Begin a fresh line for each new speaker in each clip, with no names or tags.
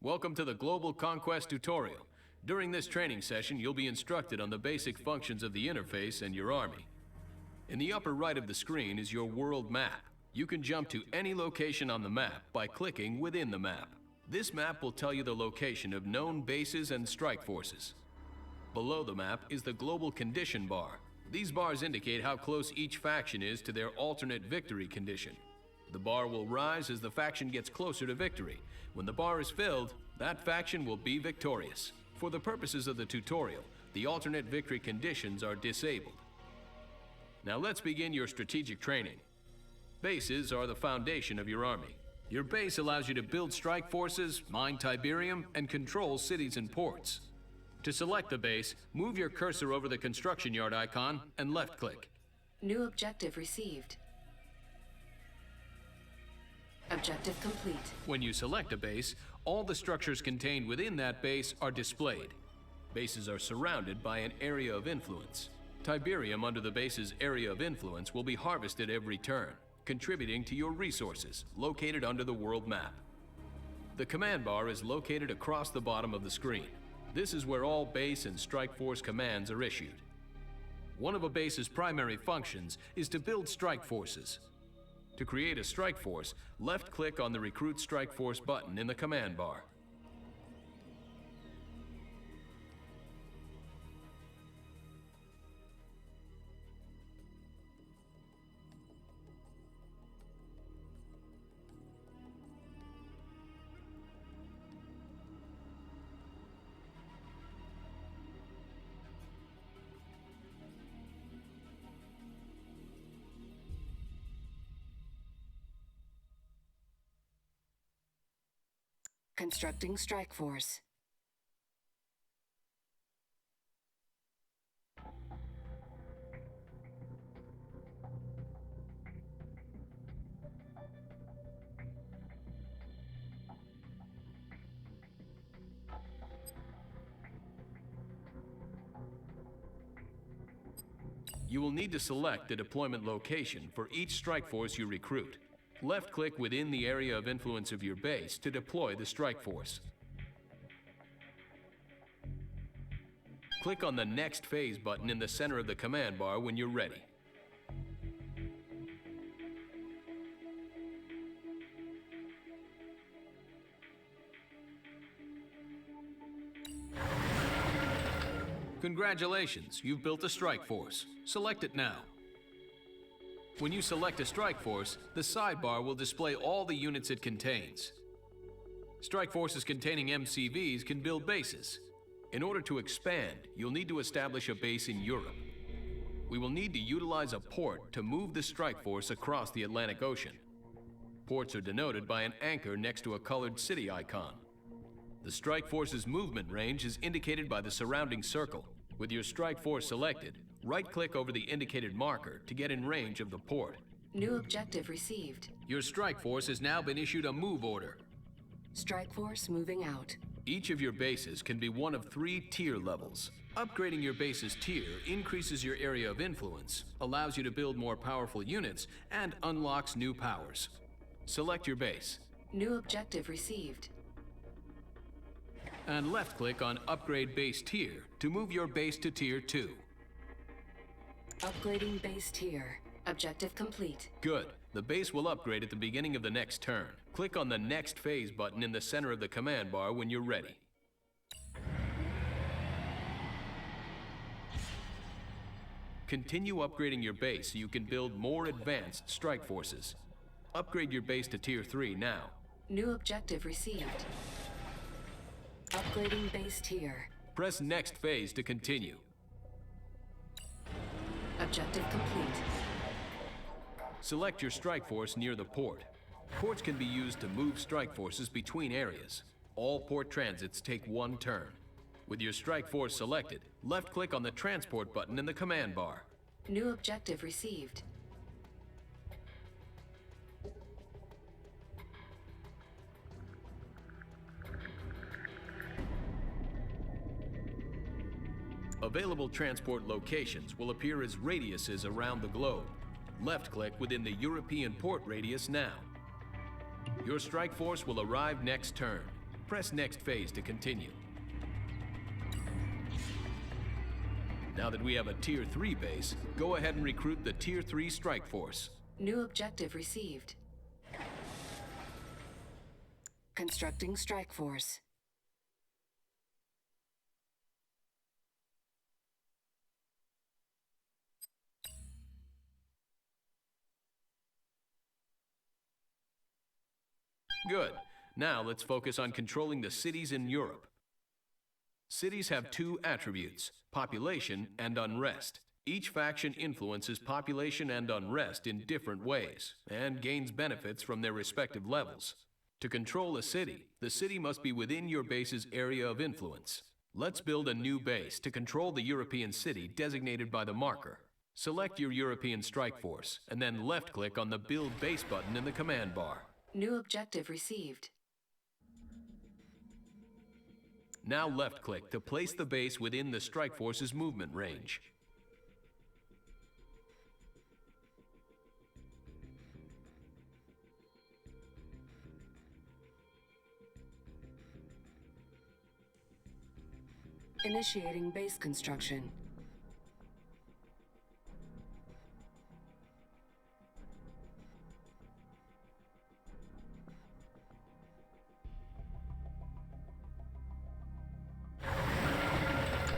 Welcome to the Global Conquest tutorial. During this training session, you'll be instructed on the basic functions of the interface and your army. In the upper right of the screen is your world map. You can jump to any location on the map by clicking within the map. This map will tell you the location of known bases and strike forces. Below the map is the global condition bar. These bars indicate how close each faction is to their alternate victory condition. The bar will rise as the faction gets closer to victory. When the bar is filled, that faction will be victorious. For the purposes of the tutorial, the alternate victory conditions are disabled. Now let's begin your strategic training. Bases are the foundation of your army. Your base allows you to build strike forces, mine Tiberium, and control cities and ports. To select the base, move your cursor over the construction yard icon and left-click.
New objective received. Objective complete.
When you select a base, all the structures contained within that base are displayed. Bases are surrounded by an area of influence. Tiberium under the base's area of influence will be harvested every turn, contributing to your resources located under the world map. The command bar is located across the bottom of the screen. This is where all base and strike force commands are issued. One of a base's primary functions is to build strike forces. To create a strike force, left-click on the Recruit Strike Force button in the command bar.
Constructing strike force.
You will need to select the deployment location for each strike force you recruit. Left-click within the area of influence of your base to deploy the strike force. Click on the Next Phase button in the center of the command bar when you're ready. Congratulations, you've built a strike force. Select it now. When you select a strike force, the sidebar will display all the units it contains. Strike forces containing MCVs can build bases. In order to expand, you'll need to establish a base in Europe. We will need to utilize a port to move the strike force across the Atlantic Ocean. Ports are denoted by an anchor next to a colored city icon. The strike force's movement range is indicated by the surrounding circle. With your strike force selected, right-click over the indicated marker to get in range of the port.
New objective received.
Your strike force has now been issued a move order.
Strike force moving out.
Each of your bases can be one of 3 tier levels. Upgrading your base's tier increases your area of influence, allows you to build more powerful units, and unlocks new powers. Select your base.
New objective received.
And left-click on Upgrade Base Tier to move your base to Tier 2.
Upgrading base tier. Objective complete.
Good. The base will upgrade at the beginning of the next turn. Click on the Next Phase button in the center of the command bar when you're ready. Continue upgrading your base so you can build more advanced strike forces. Upgrade your base to Tier 3 now.
New objective received. Upgrading base tier.
Press Next Phase to continue.
Objective complete.
Select your strike force near the port. Ports can be used to move strike forces between areas. All port transits take 1 turn. With your strike force selected, left-click on the Transport button in the command bar.
New objective received.
Available transport locations will appear as radiuses around the globe. Left-click within the European port radius now. Your strike force will arrive next turn. Press next phase to continue. Now that we have a Tier 3 base, go ahead and recruit the Tier 3 strike force.
New objective received. Constructing strike force.
Good. Now let's focus on controlling the cities in Europe. Cities have two attributes, population and unrest. Each faction influences population and unrest in different ways, and gains benefits from their respective levels. To control a city, the city must be within your base's area of influence. Let's build a new base to control the European city designated by the marker. Select your European strike force, and then left-click on the Build Base button in the command bar.
New objective received.
Now left-click to place the base within the strike force's movement range.
Initiating base construction.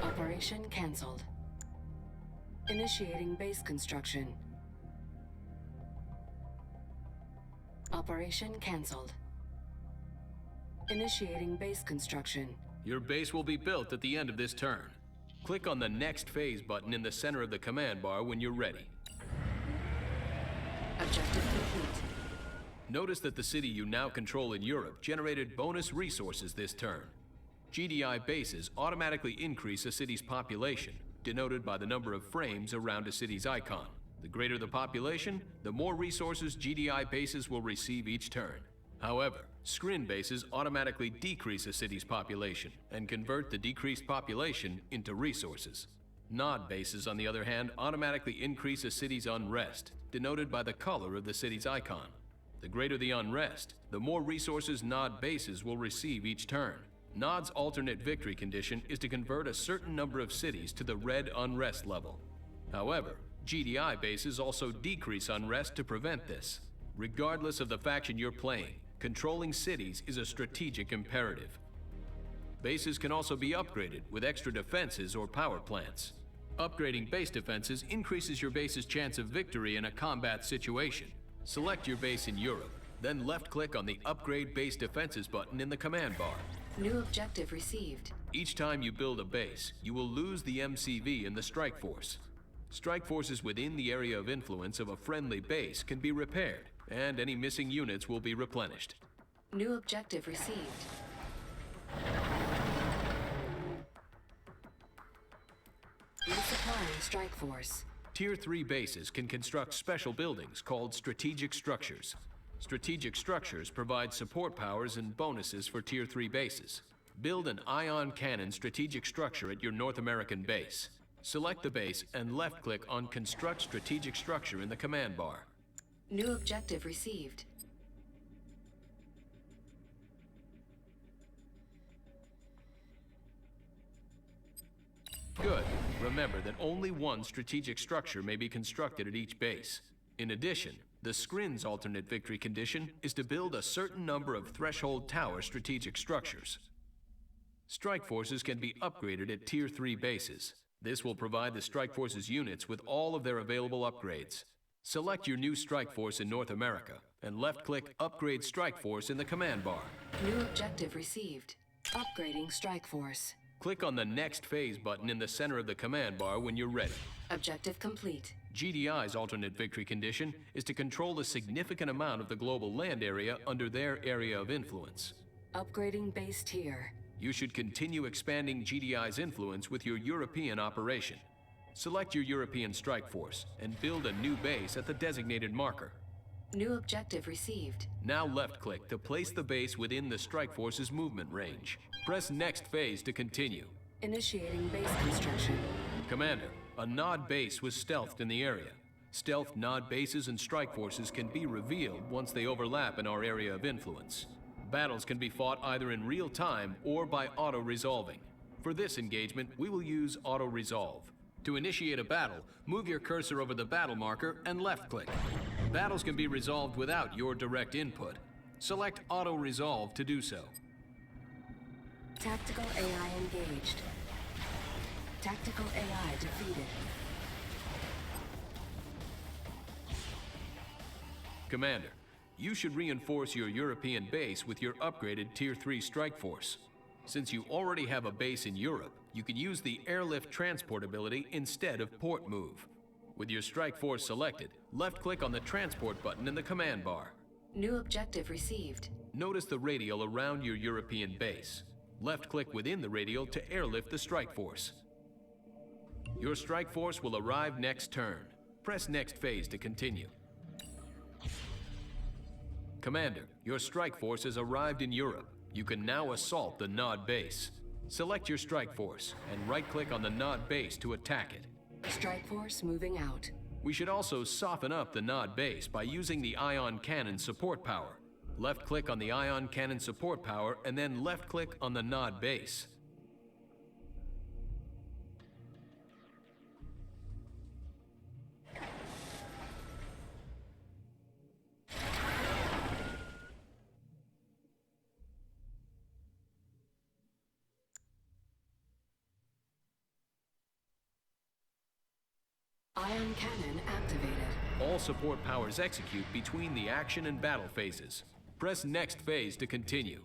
Operation cancelled. Initiating base construction. Operation cancelled. Initiating base construction.
Your base will be built at the end of this turn. Click on the Next Phase button in the center of the command bar when you're ready.
Objective complete.
Notice that the city you now control in Europe generated bonus resources this turn. GDI bases automatically increase a city's population, denoted by the number of frames around a city's icon. The greater the population, the more resources GDI bases will receive each turn. However, screen bases automatically decrease a city's population and convert the decreased population into resources. Nod bases, on the other hand, automatically increase a city's unrest, denoted by the color of the city's icon. The greater the unrest, the more resources Nod bases will receive each turn. Nod's alternate victory condition is to convert a certain number of cities to the red unrest level. However, GDI bases also decrease unrest to prevent this. Regardless of the faction you're playing, controlling cities is a strategic imperative. Bases can also be upgraded with extra defenses or power plants. Upgrading base defenses increases your base's chance of victory in a combat situation. Select your base in Europe, then left-click on the Upgrade Base Defenses button in the command bar.
New objective received.
Each time you build a base, you will lose the MCV in the strike force. Strike forces within the area of influence of a friendly base can be repaired, and any missing units will be replenished.
New objective received. Resupplying strike force.
Tier 3 bases can construct special buildings called strategic structures. Strategic structures provide support powers and bonuses for Tier 3 bases. Build an ion cannon strategic structure at your North American base. Select the base and left-click on Construct Strategic Structure in the command bar.
New objective received.
Good. Remember that only one strategic structure may be constructed at each base. In addition, the Scrin's alternate victory condition is to build a certain number of threshold tower strategic structures. Strike forces can be upgraded at Tier 3 bases. This will provide the Strike Force's units with all of their available upgrades. Select your new Strike Force in North America and left-click Upgrade Strike Force in the command bar.
New objective received. Upgrading strike force.
Click on the Next Phase button in the center of the command bar when you're ready.
Objective complete.
GDI's alternate victory condition is to control a significant amount of the global land area under their area of influence.
Upgrading base tier.
You should continue expanding GDI's influence with your European operation. Select your European strike force and build a new base at the designated marker.
New objective received.
Now left-click to place the base within the strike force's movement range. Press Next Phase to continue.
Initiating base construction.
Commander, a Nod base was stealthed in the area. Stealth Nod bases and strike forces can be revealed once they overlap in our area of influence. Battles can be fought either in real time or by auto-resolving. For this engagement, we will use auto-resolve. To initiate a battle, move your cursor over the battle marker and left-click. Battles can be resolved without your direct input. Select auto-resolve to do so.
Tactical AI engaged. Tactical AI defeated.
Commander, you should reinforce your European base with your upgraded Tier 3 strike force. Since you already have a base in Europe, you can use the airlift transport ability instead of port move. With your strike force selected, left-click on the transport button in the command bar.
New objective received.
Notice the radial around your European base. Left-click within the radial to airlift the strike force. Your strike force will arrive next turn. Press next phase to continue. Commander, your strike force has arrived in Europe. You can now assault the Nod base. Select your strike force and right-click on the Nod base to attack it.
Strike force moving out.
We should also soften up the Nod base by using the ion cannon support power. Left-click on the ion cannon support power and then left-click on the Nod base.
Ion cannon activated.
All support powers execute between the action and battle phases. Press next phase to continue.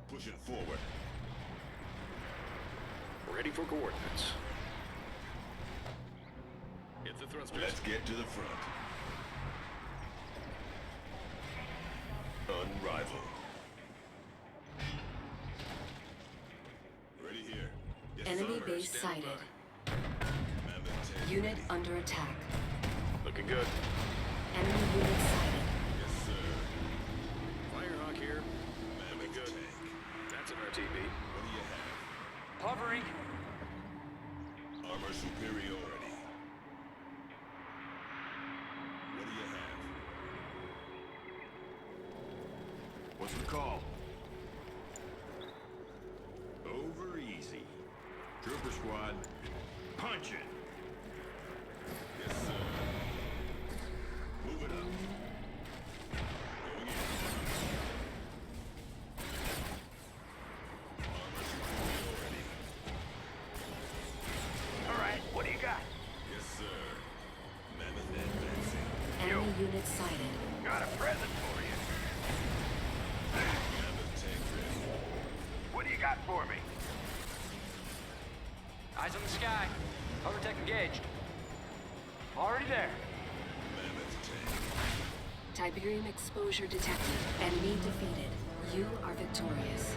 Pushing forward.
Ready for coordinates.
Hit the thrusters. Let's get to the front. Unrivaled. Ready here. Yes,
Enemy
sir.
base
Stand
sighted.
by.
Unit under attack.
Looking good.
Enemy unit sighted.
Yes, sir.
Firehawk here.
Mammoth
good.
tank.
That's an RTB.
What do you have?
Hovering.
Armor superiority. What do you have? What's the call? Over easy. Trooper squad, punch it. Yes, sir. Move it up. Going in. Armor superiority.
All right, what do you got?
Yes, sir. Mammoth advancing.
Enemy unit sighted.
Got a present for you.
Mammoth tank ready.
What do you got for me?
Eyes on the sky. Overtake engaged. Already there.
Mammoth tank.
Tiberium exposure detected. Enemy defeated. You are victorious.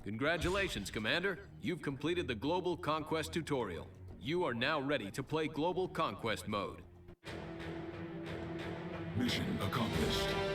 Congratulations, Commander. You've completed the Global Conquest tutorial. You are now ready to play Global Conquest mode.
Mission accomplished.